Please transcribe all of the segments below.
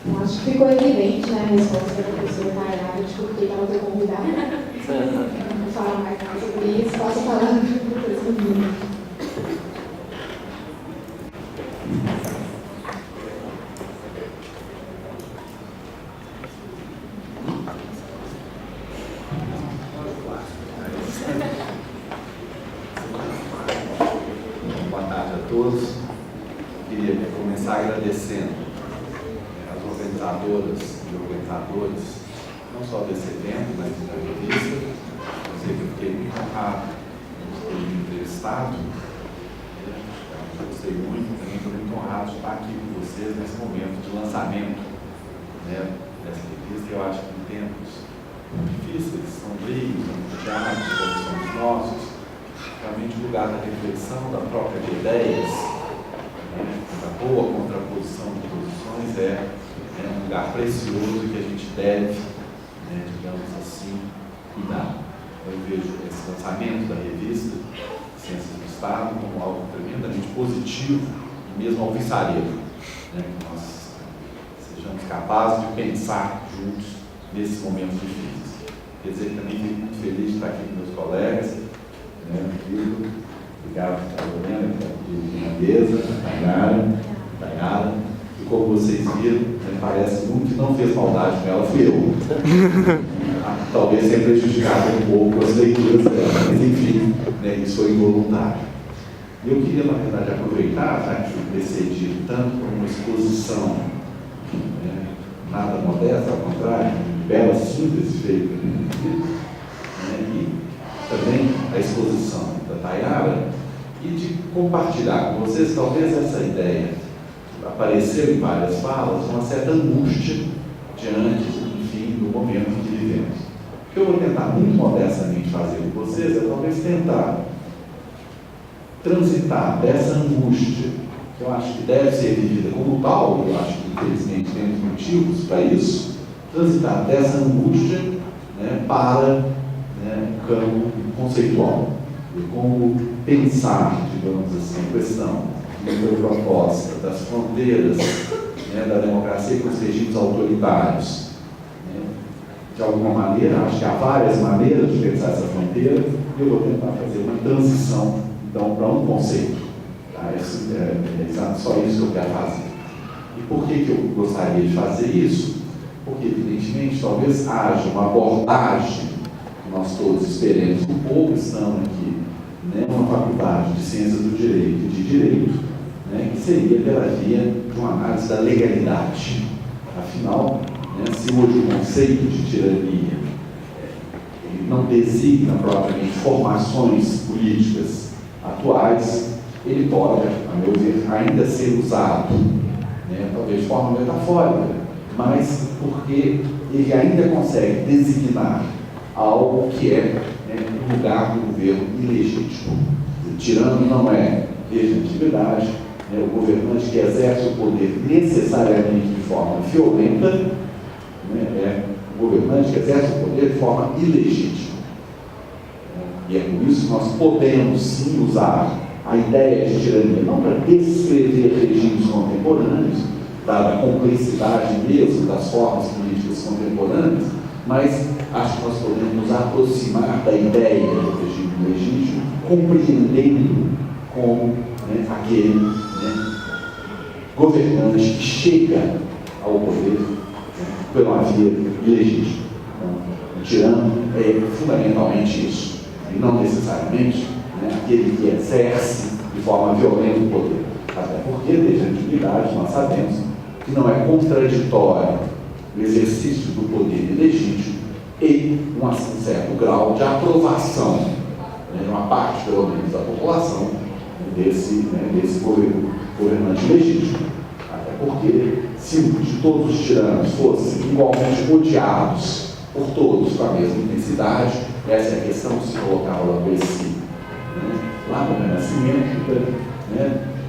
Eu acho que ficou evidente, né, a resposta da professora Tayara de por que ela foi convidada. Não vou falar mais nada sobre isso, posso falar depois comigo. Boa tarde a todos. Queria começar agradecendo as organizadoras e organizadores, não só desse evento, mas da revista. Eu sei que eu fiquei muito honrado de ter me entrevistado. Eu gostei muito, também estou muito honrado de estar aqui com vocês nesse momento de lançamento, né, dessa revista. Eu acho que em tempos difíceis, sombrios, angustiados, como somos nossos, realmente o lugar da reflexão, da troca de ideias, da boa contraposição de posições é um lugar precioso que a gente deve, digamos assim, cuidar. Eu vejo esse lançamento da revista Ciências do Estado como algo tremendamente positivo e mesmo alvissareiro, que nós sejamos capazes de pensar juntos nesses momentos difíceis. Quer dizer, também fico muito feliz de estar aqui com meus colegas, obrigado a Lorena, que está aqui na mesa, a Tayara, e como vocês viram, parece muito que não fez maldade com ela, fui eu. Talvez tenha prejudicado um pouco as leituras dela, mas enfim, isso foi involuntário. E eu queria, na verdade, aproveitar, já que fui precedido tanto por uma exposição, nada modesta, ao contrário, bela síntese feita, e também a exposição da Tayara, e de compartilhar com vocês, talvez essa ideia apareceu em várias falas, uma certa angústia diante, enfim, do momento que vivemos. O que eu vou tentar muito modestamente fazer com vocês é talvez tentar transitar dessa angústia, que eu acho que deve ser vivida como tal, eu acho que infelizmente temos motivos para isso, transitar dessa angústia para o campo conceitual, de como pensar, digamos assim, a questão da proposta das fronteiras da democracia com os regimes autoritários. De alguma maneira, acho que há várias maneiras de pensar essa fronteira, e eu vou tentar fazer uma transição, então, para um conceito. É só isso que eu quero fazer. E por que eu gostaria de fazer isso? Porque, evidentemente, talvez haja uma abordagem que nós todos esperemos um pouco, estamos aqui numa faculdade de Ciências do Direito e de Direito, que seria pela via de uma análise da legalidade. Afinal, se hoje o conceito de tirania ele não designa propriamente formações políticas atuais, ele pode, a meu ver, ainda ser usado, talvez de forma metafórica, mas porque ele ainda consegue designar algo que é o lugar do governo ilegítimo. O tirano não é legitimidade, o governante que exerce o poder necessariamente de forma violenta, é o governante que exerce o poder de forma ilegítima. E é por isso que nós podemos sim usar a ideia de tirania, não para descrever regimes contemporâneos, dada a complexidade mesmo das formas políticas contemporâneas, mas acho que nós podemos nos aproximar da ideia do regime legítimo, compreendendo como aquele governante que chega ao poder pela via ilegítima. Então, o tirano é fundamentalmente isso, e não necessariamente aquele que exerce de forma violenta o poder. Até porque, desde a antiguidade, nós sabemos que não é contraditório o exercício do poder ilegítimo e um certo grau de aprovação, de uma parte, pelo menos, da população desse governante legítimo. Até porque, se de todos os tiranos fossem igualmente odiados por todos com a mesma intensidade, essa é a questão que se colocava lá com esse, lá no Renascimento,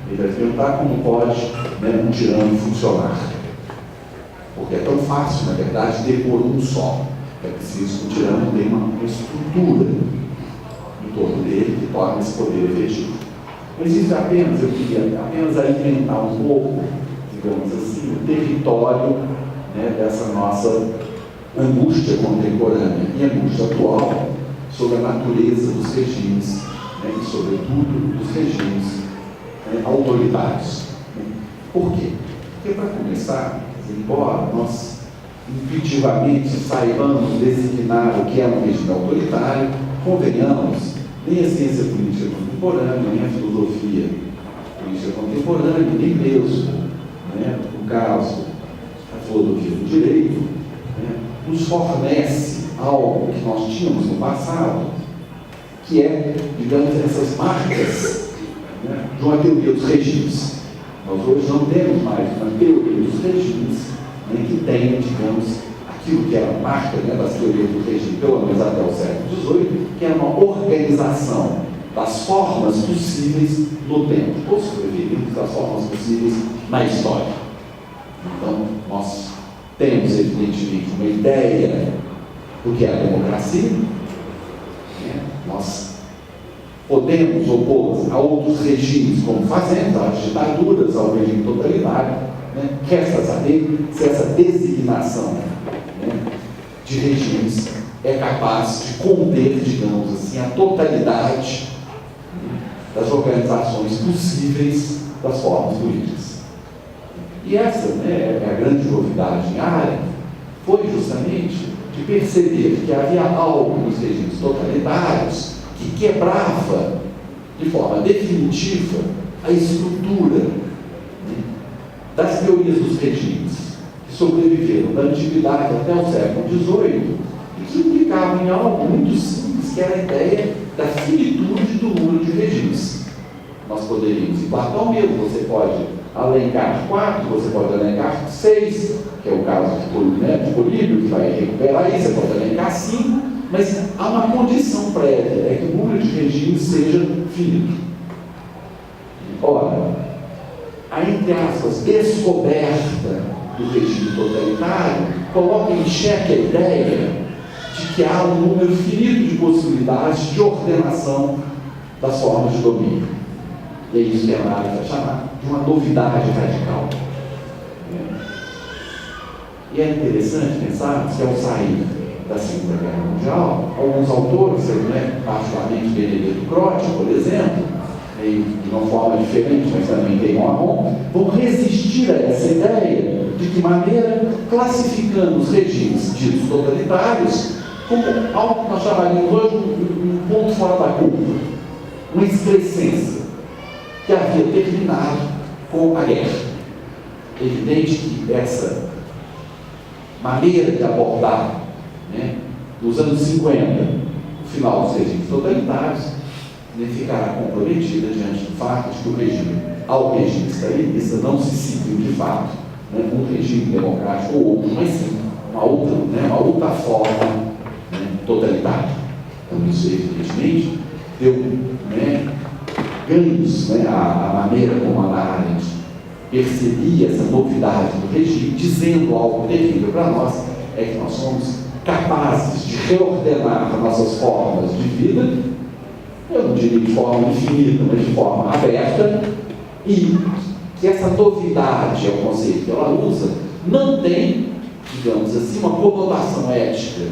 ele vai perguntar como pode um tirano funcionar. Porque é tão fácil, na verdade, depor um só. É preciso que o tirano tenha uma estrutura em torno dele que torne esse poder efetivo. Mas isso apenas, eu queria apenas alimentar um pouco, digamos assim, o território, né, dessa nossa angústia contemporânea e angústia atual sobre a natureza dos regimes, né, e, sobretudo, dos regimes, né, autoritários. Por quê? Porque, para começar, embora nós intuitivamente saibamos designar o que é um regime autoritário, convenhamos, nem a ciência política contemporânea, nem a filosofia política contemporânea, nem mesmo, né, no caso, a filosofia do direito, né, nos fornece algo que nós tínhamos no passado, que é, digamos, essas marcas, né, de uma teoria dos regimes. Nós hoje não temos mais uma teoria dos regimes, né, que tenha, digamos, aquilo que era a marca, né, das teorias do regime, pelo menos até o século XVIII, que era uma organização das formas possíveis no tempo, ou se preferirmos, das formas possíveis na história. Então, nós temos, evidentemente, uma ideia do que é a democracia, né? Nós podemos opor a outros regimes, como fazemos, às ditaduras, ao regime totalitário, né? Resta saber se essa designação, né, de regimes é capaz de conter, digamos assim, a totalidade, né, das organizações possíveis das formas políticas. E essa, né, é a grande novidade em área, foi justamente de perceber que havia algo nos regimes totalitários que quebrava de forma definitiva a estrutura, né, das teorias dos regimes que sobreviveram da antiguidade até o século XVIII e que implicavam em algo muito simples, que era a ideia da finitude do número de regimes. Nós poderíamos, em Platão mesmo, você pode alencar 4, você pode alencar 6, que é o caso de Políbio, que vai recuperar isso, você pode alencar 5, mas há uma condição prévia, é que o número de regimes seja finito. Ora, a, entre aspas, descoberta do regime totalitário coloca em xeque a ideia de que há um número finito de possibilidades de ordenação das formas de domínio. E é isso que a análise vai chamar de uma novidade radical. E é interessante pensar que, ao sair da Segunda Guerra Mundial, alguns autores, né, particularmente Benedetto Croce, por exemplo, de uma forma diferente, mas também tem um vão resistir a essa ideia de que maneira, classificando os regimes ditos totalitários como algo que nós chamaríamos hoje um ponto fora da curva, uma excrescência que havia terminado com a guerra. É evidente que essa maneira de abordar, né, nos anos 50, o final dos regimes totalitários, ficará comprometida diante do fato de que o regime, ao regime stalinista, não se seguiu de fato, né, um regime democrático ou outro, mas sim uma outra forma, né, totalitária. Então, isso, evidentemente, deu, né, ganhos, né, à maneira como a Hannah Arendt percebia essa novidade do regime, dizendo algo terrível para nós, é que nós somos capazes de reordenar nossas formas de vida, eu não diria de forma infinita, mas de forma aberta, e que essa novidade, é o conceito que ela usa, não tem, digamos assim, uma conotação ética,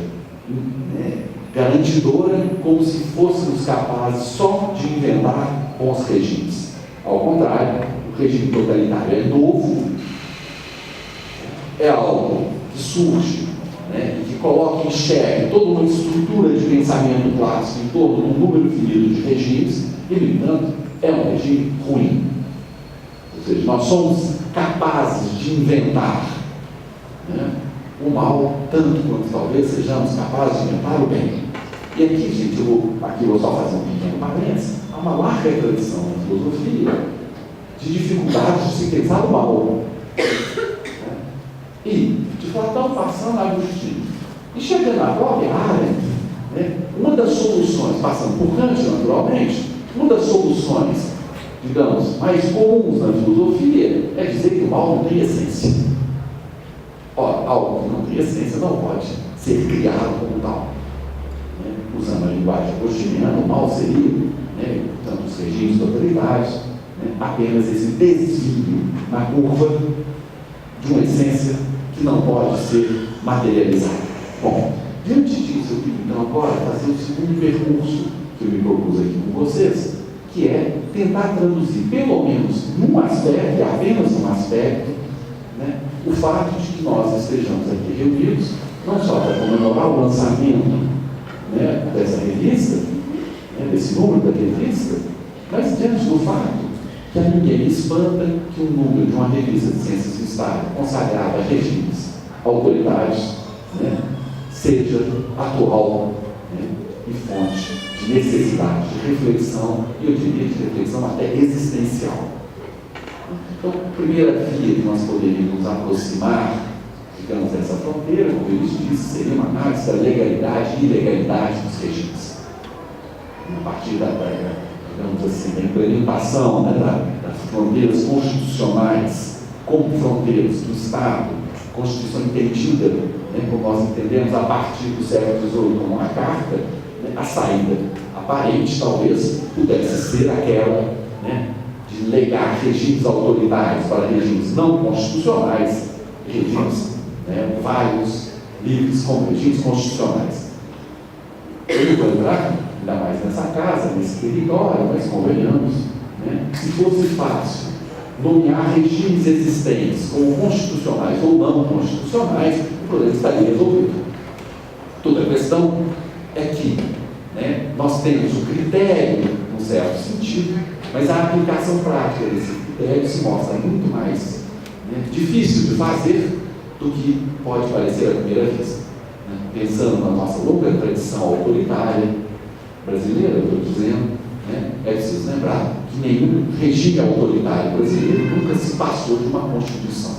né, garantidora, como se fôssemos capazes só de inventar bons regimes. Ao contrário, o regime totalitário é novo, é algo que surge, né, e que coloca em xeque toda uma estrutura de pensamento clássico em torno de um número finito de regimes, e, no entanto, é um regime ruim. Ou seja, nós somos capazes de inventar, né, o mal, tanto quanto talvez sejamos capazes de inventar o bem. E aqui, gente, eu vou só fazer um pequeno parênteses, há uma larga tradição na filosofia de dificuldade de se pensar o mal. E de Platão passando a Agostinho. E chegando à própria área, né, uma das soluções, passando por Kant naturalmente, uma das soluções, digamos, mais comuns na filosofia é dizer que o mal não tem essência. Ora, algo que não tem essência não pode ser criado como tal. Usando a linguagem agostiniana, o mal seria, né, tanto os regimes totalitários, apenas esse desvio na curva de uma essência que não pode ser materializada. Bom, diante disso, eu queria então agora fazer o segundo percurso que eu me propus aqui com vocês, que é tentar traduzir, pelo menos num aspecto, e apenas num aspecto, né, o fato de que nós estejamos aqui reunidos, não só para comemorar o lançamento, né, dessa revista, né, desse número da revista, mas diante do fato que a ninguém espanta que o número de uma revista de ciências do Estado consagrada a regimes autoritários, né, seja atual, né, e fonte de necessidade, de reflexão, e eu diria de reflexão até existencial. Então, a primeira via que nós poderíamos nos aproximar, digamos, dessa fronteira, como eu disse, seria uma análise da legalidade e ilegalidade dos regimes. A partir digamos assim, da implementação, né, das fronteiras constitucionais como fronteiras do Estado, Constituição entendida, né, como nós entendemos, a partir do século XVIII como uma carta, né, a saída aparente, talvez, pudesse ser aquela, né, de legar regimes autoritários para regimes não constitucionais, regimes, né, vários, livres como regimes constitucionais. Eu vou entrar, ainda mais nessa casa, nesse território, mas convenhamos, né, se fosse fácil nomear regimes existentes como constitucionais ou não constitucionais, o problema estaria resolvido. Toda a questão é que, né, nós temos o critério, num certo sentido, mas a aplicação prática desse critério se mostra muito mais, né, difícil de fazer do que pode parecer à primeira vista. Né? Pensando na nossa longa tradição autoritária brasileira, eu estou dizendo, né, é preciso lembrar que nenhum regime autoritário brasileiro nunca se passou de uma Constituição.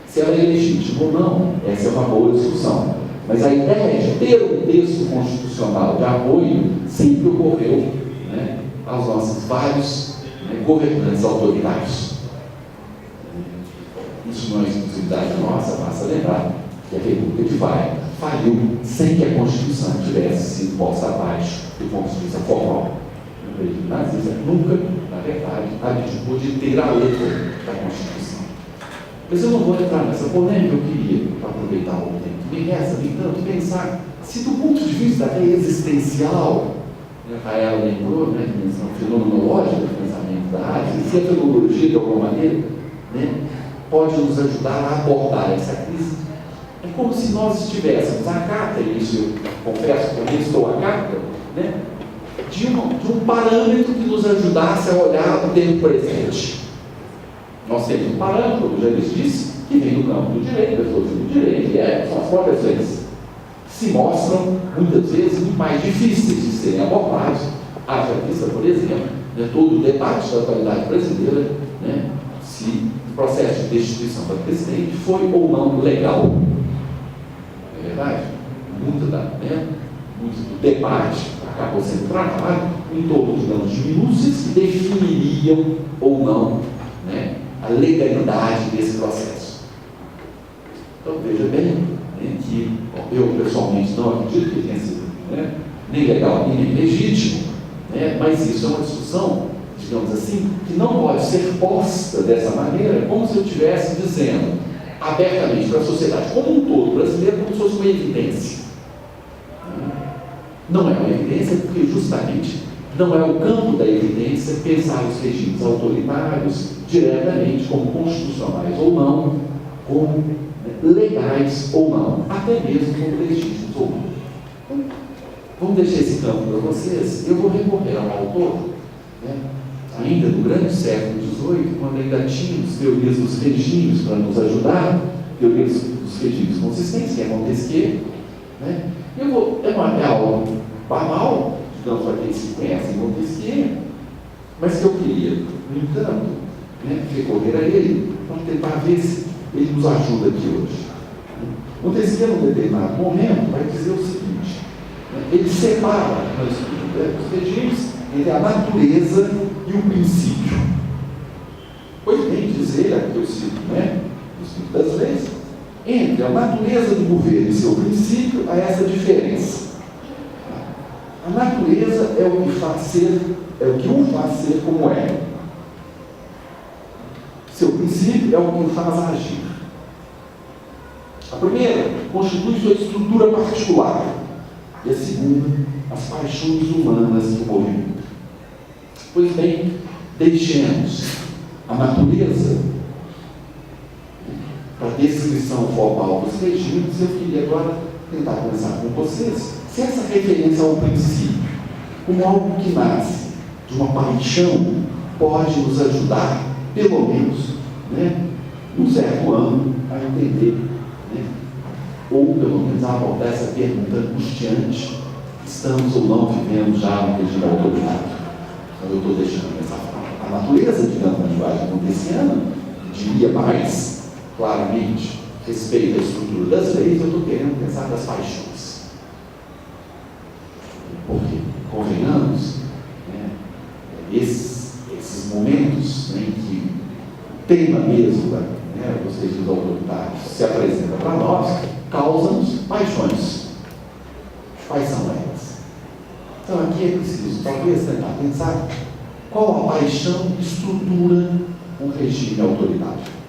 Se ela é legítima ou não, essa é uma boa discussão. Mas a ideia de ter um texto constitucional de apoio sempre ocorreu, né, aos nossos vários, né, governantes autoritários. Isso não é exclusividade nossa, basta lembrar que a República de Weimar faliu sem que a Constituição tivesse sido posta abaixo do ponto de vista formal. O regime nazista nunca, na verdade, abdicou de ter a letra da Constituição. Mas eu não vou entrar nessa polêmica, eu queria, para aproveitar o tempo que me resta, no entanto, pensar se do ponto de vista até existencial, Rafael lembrou, né, de dimensão fenomenológica do pensamento da arte, se a fenomenologia, de alguma maneira, né, pode nos ajudar a abordar essa crise. É como se nós estivéssemos à carta, e isso eu confesso que também estou à carta, né, de um parâmetro que nos ajudasse a olhar o tempo presente. Nós temos um parâmetro, como eu já lhes disse, que vem do campo do direito, da filosofia do direito, e são as próprias leis, que se mostram, muitas vezes, muito mais difíceis de serem abordados. Haja vista, por exemplo, né, todo o debate da atualidade brasileira, né, se o processo de destituição da presidente foi ou não legal. É verdade? Muito do debate acabou sendo travado em torno, digamos, de minúcias que definiriam ou não, né, a legalidade desse processo. Então, veja bem, né, que eu pessoalmente não acredito que tenha sido, né, nem legal e nem legítimo, né, mas isso é uma discussão, digamos assim, que não pode ser posta dessa maneira, como se eu estivesse dizendo abertamente para a sociedade como um todo brasileiro, como se fosse uma evidência. Não é uma evidência porque justamente não é o campo da evidência pensar os regimes autoritários diretamente como constitucionais ou não, como legais ou não, até mesmo como legítimos ou não. Vamos deixar esse campo para vocês. Eu vou recorrer a um autor, né, ainda do grande século XVIII, quando ainda tínhamos teorias dos regimes para nos ajudar, teorias dos regimes consistentes, que é Montesquieu, né? É algo banal, digamos, para aqueles que conhecem Montesquieu, mas que eu queria, no entanto, né, recorrer a ele para tentar ver se ele nos ajuda aqui hoje. Montesquieu, num determinado momento, vai dizer o seguinte, né, ele separa os regimes entre a natureza e o princípio. Pois bem, diz ele, aqui eu cito, né, o Espírito das Leis, entre a natureza do governo e seu princípio, há essa diferença. A natureza é o que o faz ser como é. princípio é o que o faz agir. A primeira constitui sua estrutura particular. E a segunda, as paixões humanas que o movimentam. Pois bem, deixemos a natureza para a descrição formal dos regimes. Eu queria agora tentar pensar com vocês se essa referência ao princípio, como algo que nasce de uma paixão, pode nos ajudar, pelo menos, num certo âmbito, a entender, ou pelo menos a abordar essa pergunta angustiante: estamos ou não vivendo já no regime autoritário? Então eu estou deixando essa a natureza, digamos, na linguagem montesquiana, diria mais claramente respeito à estrutura das leis. Eu estou querendo pensar das paixões. Porque, convenhamos, esses momentos em que o tema mesmo dos regimes autoritários se apresenta para nós, causam-nos paixões. Quais são elas? Então aqui é preciso talvez tentar pensar qual a paixão que estrutura um regime autoritário.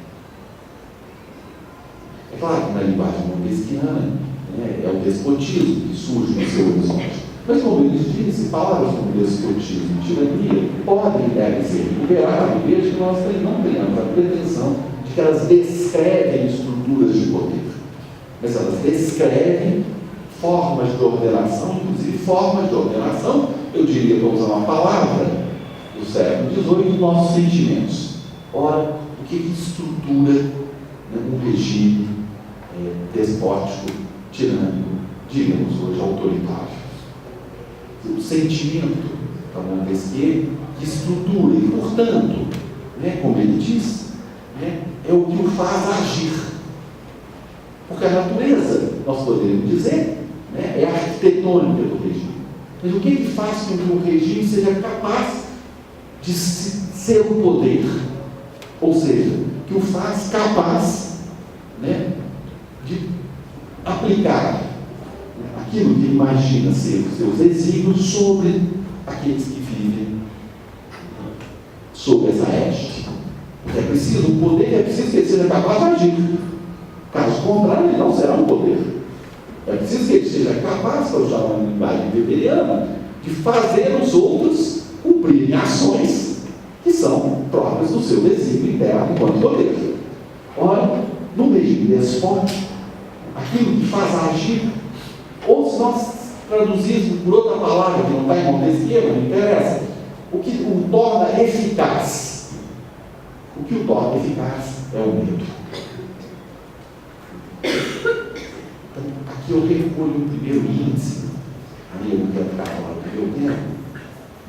É claro que na linguagem montesquiana é o despotismo que surge no seu horizonte. Mas, como eles dizem, palavras como despotismo e tirania podem e devem ser recuperadas, desde que nós não tenhamos a pretensão de que elas descrevem estruturas de poder. Mas elas descrevem formas de ordenação, inclusive formas de ordenação, eu diria, para usar uma palavra do século XVIII, dos nossos sentimentos. Ora, o que estrutura um regime despótico, tirânico, digamos hoje, autoritário? O sentimento da Montesquieu que estrutura e, portanto, como ele diz, é o que o faz agir. Porque a natureza, nós poderíamos dizer, é a arquitetônica do regime. Mas o que faz com que o regime seja capaz de ser o poder? Ou seja, que o faz capaz de aplicar aquilo que ele imagina ser os seus desígnios sobre aqueles que vivem sob essa égide. É preciso, o poder é preciso que ele seja capaz de agir. Caso contrário, ele não será um poder. É preciso que ele seja capaz, para usar uma linguagem weberiana, de fazer os outros cumprirem ações que são próprias do seu desígnio interno enquanto poder. Ora, no regime despótico, aquilo que faz agir, ou se nós traduzirmos por outra palavra que não está em Montesquieu, não interessa, o que o torna eficaz. O que o torna eficaz é o medo. Então, aqui eu recolho o primeiro índice. Aí eu não quero ficar falando do meu tempo,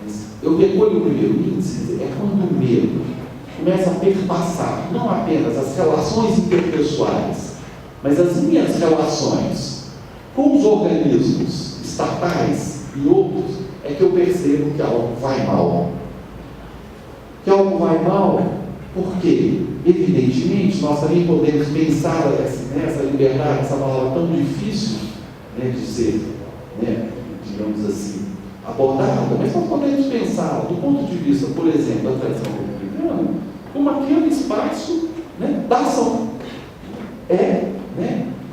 mas eu recolho o primeiro índice, é quando o medo começa a perpassar não apenas as relações interpessoais, mas as minhas relações com os organismos estatais e outros, é que eu percebo que algo vai mal. Que algo vai mal porque, evidentemente, nós também podemos pensar nessa liberdade, essa palavra tão difícil de ser, digamos assim, abordada, mas nós podemos pensar, do ponto de vista, por exemplo, da tradição republicana, como aquele espaço da ação.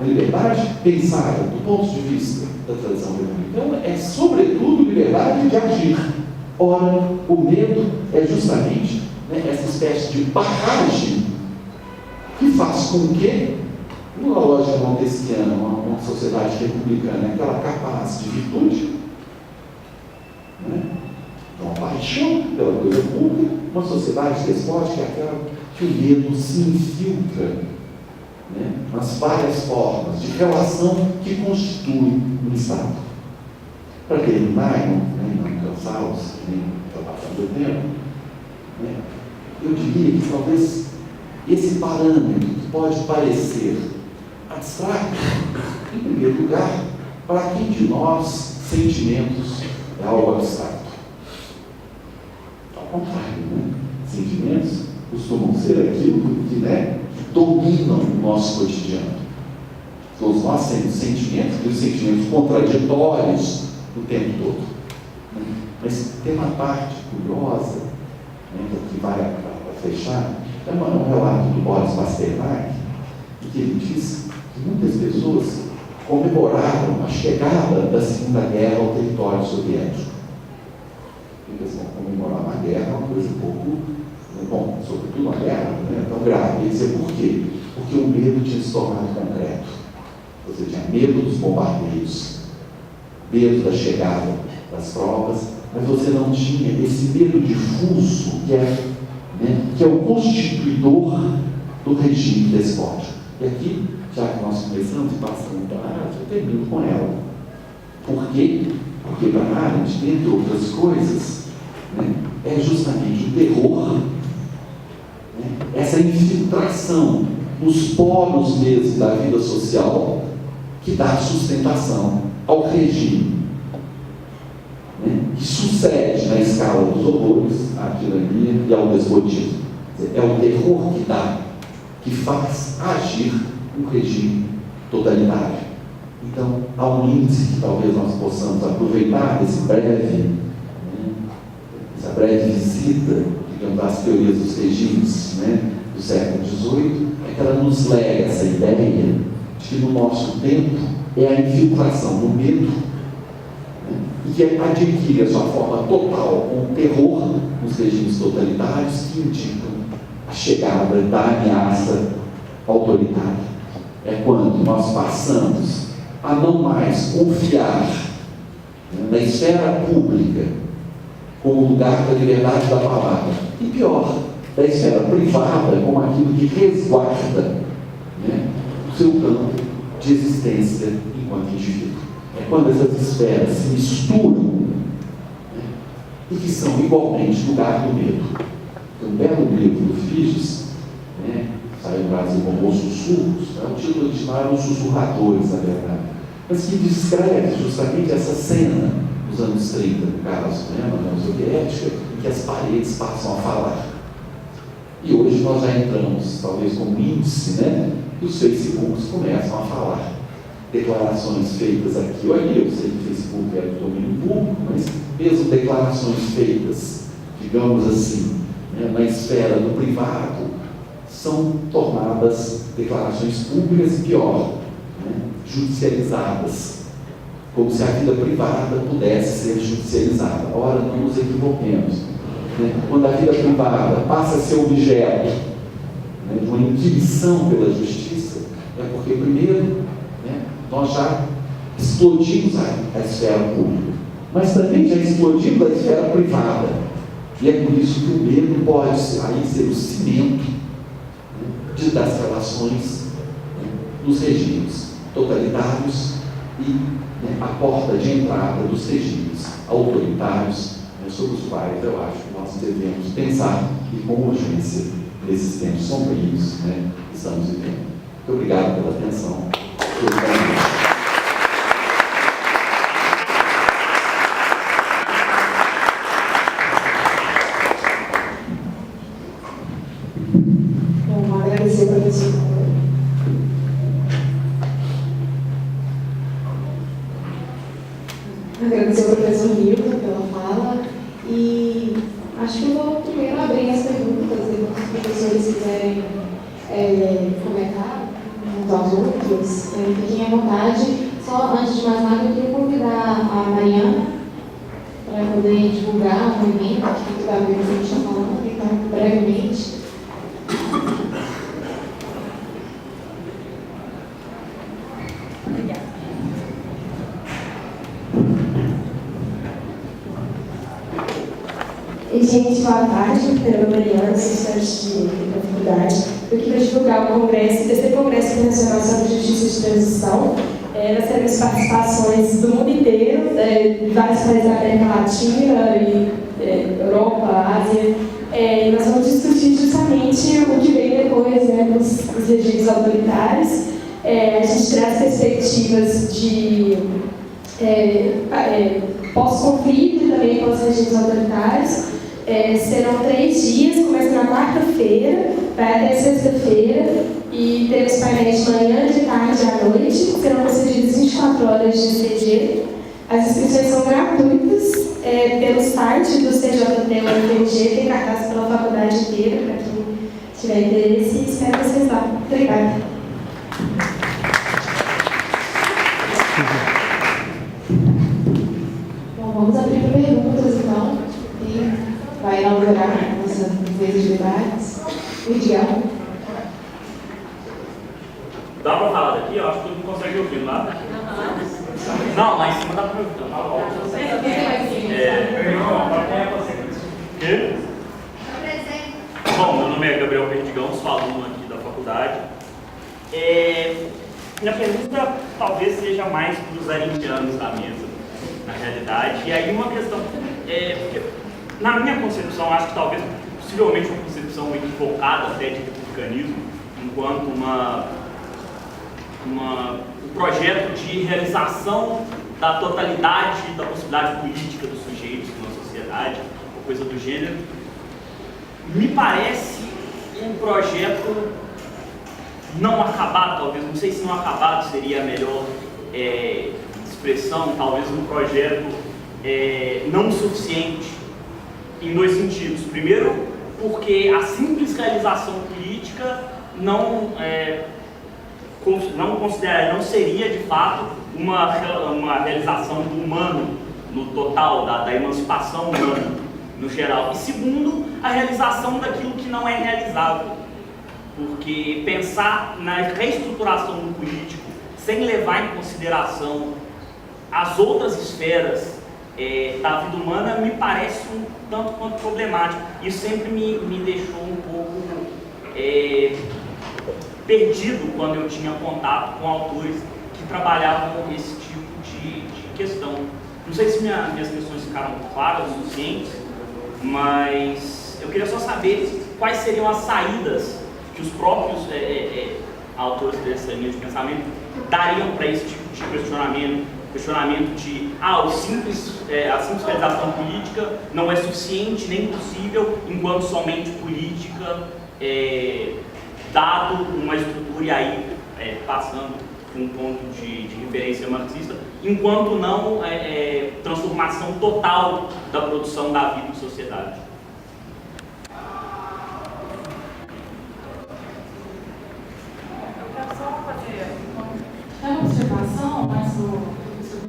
A liberdade pensada do ponto de vista da tradição republicana é, sobretudo, liberdade de agir. Ora, o medo é justamente essa espécie de barragem que faz com que, numa lógica montesquiana, uma sociedade republicana, é aquela capaz de virtude, uma paixão pela coisa pública, uma sociedade despótica é aquela que o medo se infiltra nas várias formas de relação que constituem um Estado. Para terminar, não cansá-los, nem está passando o tempo, eu diria que talvez esse parâmetro que pode parecer abstrato, em primeiro lugar, para quem de nós sentimentos é algo abstrato. Ao contrário, sentimentos costumam ser aquilo que dominam o nosso cotidiano. Todos nós temos sentimentos, e os sentimentos contraditórios o tempo todo. Mas tem uma parte curiosa, que vai para fechar, É um relato do Boris Pasternak, em que ele diz que muitas pessoas comemoraram a chegada da Segunda Guerra ao território soviético. Porque assim, comemorar uma guerra é uma coisa um pouco, bom, sobretudo uma guerra, não é tão grave. Ele dizia por quê? Porque o medo tinha se tornado concreto. Você tinha medo dos bombardeios, medo da chegada das tropas, mas você não tinha esse medo difuso que é o constituidor do regime despótico. E aqui, já que nós começamos e passamos para a Arendt, eu termino com ela. Por quê? Porque para a Arendt, dentre outras coisas, é justamente o terror, essa infiltração nos poros mesmo da vida social que dá sustentação ao regime, que sucede na escala dos horrores à tirania e ao despotismo. É o terror que faz agir um regime totalitário. Então, há um índice que talvez nós possamos aproveitar essa breve visita, digamos, às teorias dos regimes do século XVIII, é que ela nos lega essa ideia de que no nosso tempo é a infiltração do medo, e que adquire a sua forma total com o terror nos regimes totalitários que indicam a chegada da ameaça autoritária. É quando nós passamos a não mais confiar na esfera pública como lugar da liberdade da palavra, e pior, da esfera privada como aquilo que resguarda o seu campo de existência enquanto indivíduo. É quando essas esferas se misturam e que são igualmente lugar do medo. Tem um belo livro do Figes, saiu no Brasil como Os Sussurros, o título original era Os Sussurradores, na verdade, mas que descreve justamente essa cena dos anos 30, no caso, na União Soviética, em que as paredes passam a falar. E hoje nós já entramos, talvez como índice, e os Facebooks começam a falar. Declarações feitas aqui ou ali, eu sei que o Facebook é do domínio público, mas mesmo declarações feitas, digamos assim, na esfera do privado, são tornadas declarações públicas e pior, judicializadas, como se a vida privada pudesse ser judicializada. Ora, não nos equivoquemos. Quando a vida privada passa a ser objeto de uma inquisição pela justiça, é porque, primeiro, nós já explodimos a esfera pública, mas também já explodimos a esfera privada. E é por isso que o medo pode aí ser o cimento das relações nos regimes totalitários e a porta de entrada dos regimes autoritários, sobre os quais eu acho que nós devemos pensar e com urgência nesses tempos sombrios que estamos vivendo. Muito obrigado pela atenção. Bom, agradecer para você. Agradecer ao professor Milton pela fala e acho que eu vou primeiro abrir as perguntas e os professores quiserem comentar uns aos outros, fiquem à vontade. Só antes de mais nada, eu queria convidar a Mariana para poder divulgar um evento que vai ver o que a gente está falando, então, brevemente. Obrigada. Gente, boa tarde. Meu nome é Mariana, sou estudante da faculdade. Eu aqui para divulgar o congresso, o terceiro Congresso Internacional sobre Justiça de Transição. Nós teremos participações do mundo inteiro, de vários países da América Latina, e Europa, Ásia. E nós vamos discutir justamente o que vem depois dos regimes autoritários. A gente traz perspectivas de pós-conflito e também pós-regimes autoritários. Serão 3 dias, começa na quarta-feira, vai até sexta-feira, e teremos painéis de manhã, de tarde e à noite. Serão concedidas 24 horas de CG. As inscrições são gratuitas pelo site do CJT UFMG, tem cartaz pela faculdade inteira, para quem tiver interesse, espero vocês lá. Obrigada. Bom, vamos abrir para perguntas, então. Quem vai inaugurar a nossa mesa de debates? Edgar. Dá para falar daqui? Eu acho que todo mundo consegue ouvir lá. Não, lá em cima dá para ouvir. Quê? Bom, meu nome é Gabriel Perdigão, sou aluno aqui da faculdade. Minha pergunta talvez seja mais para os arindianos da mesa, na realidade. E aí uma questão, na minha concepção, acho que talvez, possivelmente uma concepção equivocada até de republicanismo, enquanto um projeto de realização da totalidade da possibilidade política dos sujeitos na sociedade, ou coisa do gênero, me parece um projeto não acabado, talvez, não sei se não acabado seria a melhor expressão, talvez um projeto não suficiente em dois sentidos. Primeiro, porque a simples realização política não seria de fato uma realização do humano no total, da emancipação humana no geral. E segundo, a realização daquilo que não é realizável. Porque pensar na reestruturação do político sem levar em consideração as outras esferas da vida humana me parece um tanto quanto problemático. Isso sempre me deixou um pouco perdido quando eu tinha contato com autores que trabalhavam esse tipo de questão. Não sei se minhas questões ficaram claras o suficiente, mas eu queria só saber quais seriam as saídas que os próprios autores dessa linha de pensamento dariam para esse tipo de questionamento de a simples realização política não é suficiente nem possível enquanto somente política, dado uma estrutura e aí passando um ponto de referência marxista, enquanto não transformação total da produção da vida em sociedade. Uma observação, mas o professor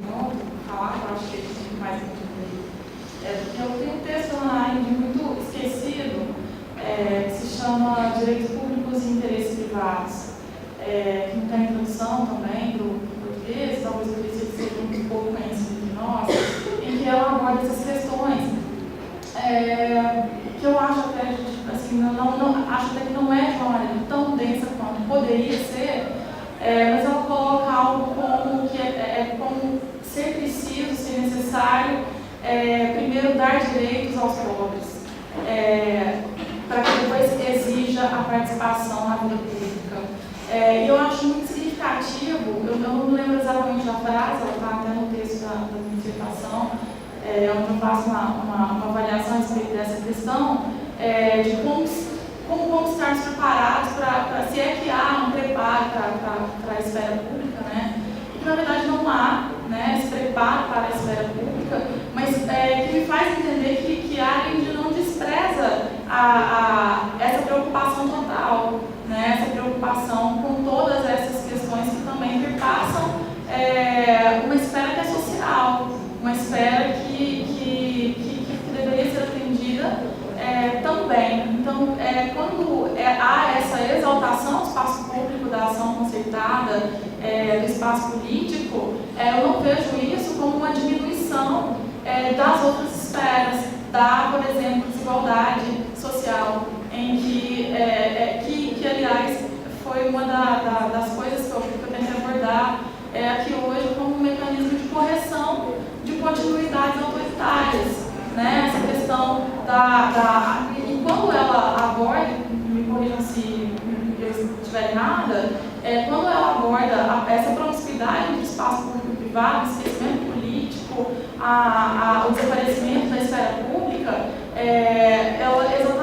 falar, eu acho que ele tem mais porque eu tenho um texto na AIND muito esquecido, que se chama Direitos Públicos e Interesses Privados, que não tem introdução também do português, talvez eu queria que seja um pouco conhecido de nós, em que ela aborda essas questões, que eu acho até, assim, acho até que não é de uma maneira tão densa quanto poderia ser, mas ela coloca algo como como ser preciso, ser necessário, primeiro dar direitos aos pobres, para que depois exija a participação na vida pública. E eu acho muito significativo, eu não me lembro exatamente da frase, ela está até no texto da minha dissertação, onde eu faço uma avaliação a respeito dessa questão, de como vamos estar preparados para se é que há um preparo para a esfera pública, né? E que na verdade não há, né, esse preparo para a esfera pública, mas que me faz entender que a AREND não despreza essa preocupação total, né? Essa preocupação com todas essas questões que também perpassam uma esfera que é social, uma esfera que deveria ser atendida também. Então, quando há essa exaltação do espaço público, da ação concertada, do espaço político, eu não vejo isso como uma diminuição das outras esferas, por exemplo, desigualdade social, em que aliás, foi uma das coisas que eu tentei abordar aqui hoje como um mecanismo de correção de continuidades autoritárias. Né? Essa questão e quando ela aborda, me corrijam se eu estiver errada, quando ela aborda essa promiscuidade de espaço público e privado, o esquecimento político, o desaparecimento da esfera pública, ela exatamente